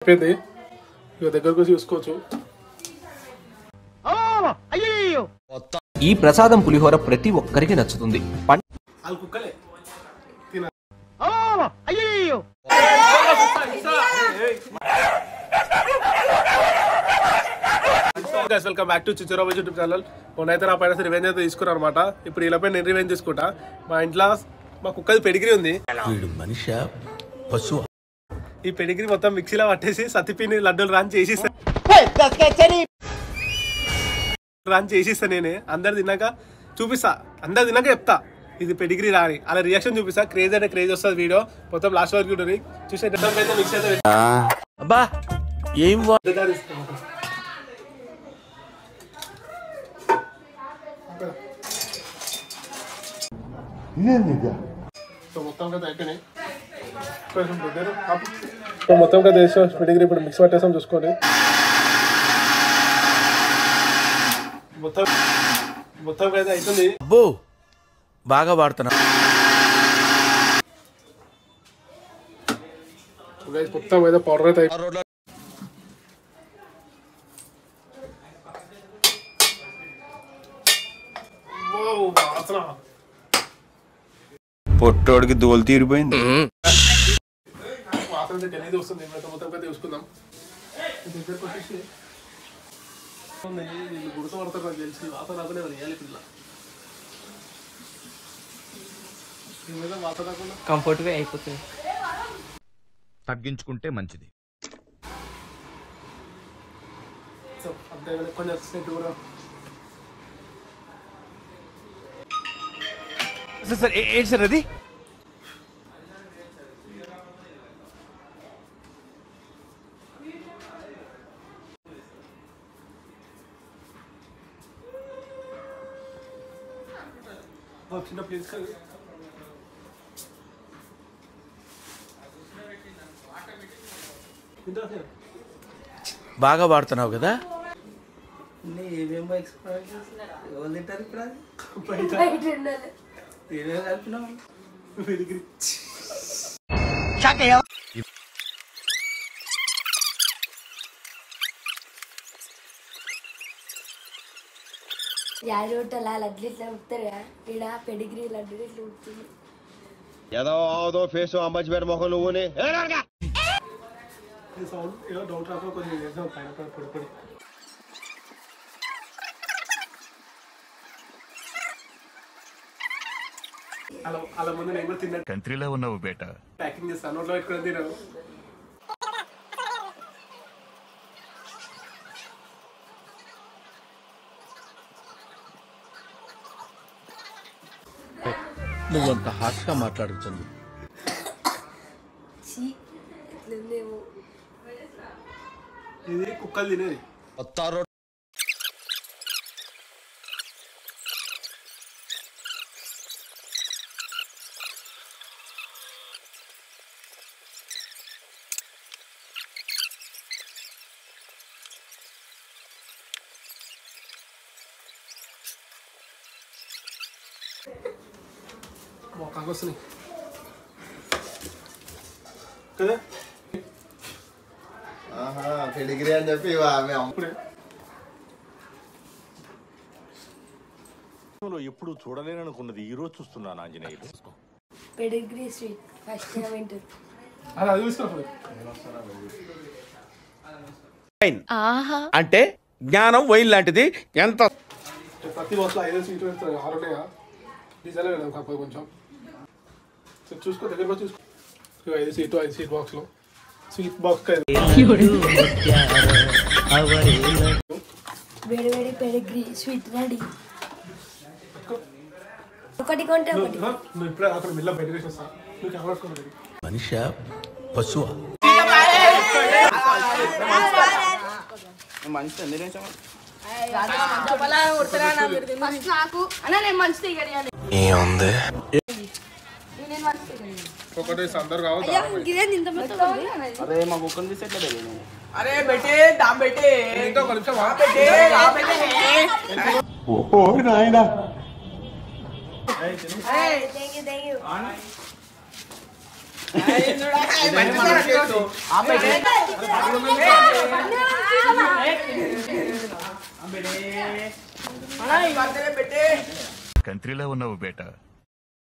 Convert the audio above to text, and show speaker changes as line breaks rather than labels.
అయిపోయింది ఇక దగ్గరకు చూసుకోవచ్చు.
ఈ ప్రసాదం పులిహోర ప్రతి ఒక్కరికి నచ్చుతుంది.
కుక్కలే welcome back to Chicharabai YouTube channel. మొన్నైతే నా పైన రివెంజ్ అయితే తీసుకున్నాను అనమాట. ఇప్పుడు వీళ్ళపై నేను రివెంజ్ తీసుకుంటా. మా ఇంట్లో మా కుక్కది పెడిగ్రీ ఉంది. ఈ పెడిగ్రీ మొత్తం మిక్సీలో పట్టేసి సత్తిపిండి లడ్డూలు రాన్ చేసిస్తా నేనే. అందరు తిన్నాక చూపిస్తా, అందరు తిన్నాక చెప్తా ఇది పెడిగ్రీ రాని, అలా రియాక్షన్ చూపిస్తా. క్రేజ్ అంటే క్రేజ్ వస్తుంది. వీడియో మొత్తం లాస్ట్ వరకు ఉంటుంది. చూసే మిక్స్ అయితే మొత్తం కదా అయిపోయినాయి. మొత్తం కదా వేసాం పెడిగ్రీ. ఇప్పుడు మిక్స్ పట్టేసాం చూసుకోండి. మొత్తం కదా అవుతుంది.
బాగా వాడుతున్నా
మొత్తం ఏదో పౌడర్ అయితే
పొట్టోడికి దోలు తీరిపోయింది.
వాసన తెలియదు వస్తుంది. మొత్తం అయితే చూసుకుందాం. దగ్గరకు వచ్చేసి వీళ్ళు గుర్తుపడతారు నాకు తెలిసి. వాసన రాకుండా వేయాలి పిల్ల. వాసన రాకుండా
కంఫర్ట్ గా అయిపోతుంది.
తగ్గించుకుంటే మంచిది.
అంతే కొంచెం సెట్ కూడా.
సార్ ఏంటి సార్ అది?
చిన్న ప్లేస్
బాగా వాడుతున్నావు కదా.
యాదోటలా లడ్లు ఇట్లా ఉడతారుగా, ఇక్కడ పెడిగ్రీ లడ్డు ఇట్లా ఉడుతుంది.
ఏదో ఫేస్ అమ్మచ్చి పెద్ద మొహం నువ్వుని
సౌండ్ ఏదో డౌట్ రాకుండా కొంచెం చేద్దాం. పైన పొడి పొడి అలా అలా ముందు నేను కూడా తిన్నా.
కంట్రీలో ఉన్నావు బేట.
ప్యాకింగ్ చేస్తాను, నోట్లో పెట్టుకుని తిన్నాను.
నువ్వంత హార్ష్ గా మాట్లాడుతుంది.
ఇది కుక్కలు తినేది. మొక్కలు వస్తున్నాయి కదా.
పెడిగ్రీ అని చెప్పి
అప్పుడే
ఎప్పుడు చూడలేననుకున్నది ఈ రోజు చూస్తున్నాను. ఆంజనేయుడు
పెడిగ్రీ స్వీట్ ఫస్ట్ టైం వింటారు.
అది చూసుకో.
అంటే జ్ఞానం వైన్ లాంటిది. ఎంత
ప్రతి బాక్స్లో 5 స్వీట్ పెడతారు. 6 ఉన్నాయా? డీజల్ వెళ్ళాం కాకపోతే కొంచెం చూసుకో, దగ్గర చూసుకో. 5 స్వీట్ బాక్స్లో స్వీట్ బాక్స్
వేడి వేడి పెడిగ్రీ స్వీట్ రెడీ. ఒకటి కొంటే ఒకటి.
నువ్వు ఇప్పుడే అక్కడ మిల్ల బయట వేసేస్తా. నువ్వు కలవట్టుకోండి.
మనిషి పశువు.
ఒకటి అందరు కావాలి. ఇంకా ఒక నిమిషం
కంట్రీలో ఉన్నావు బేట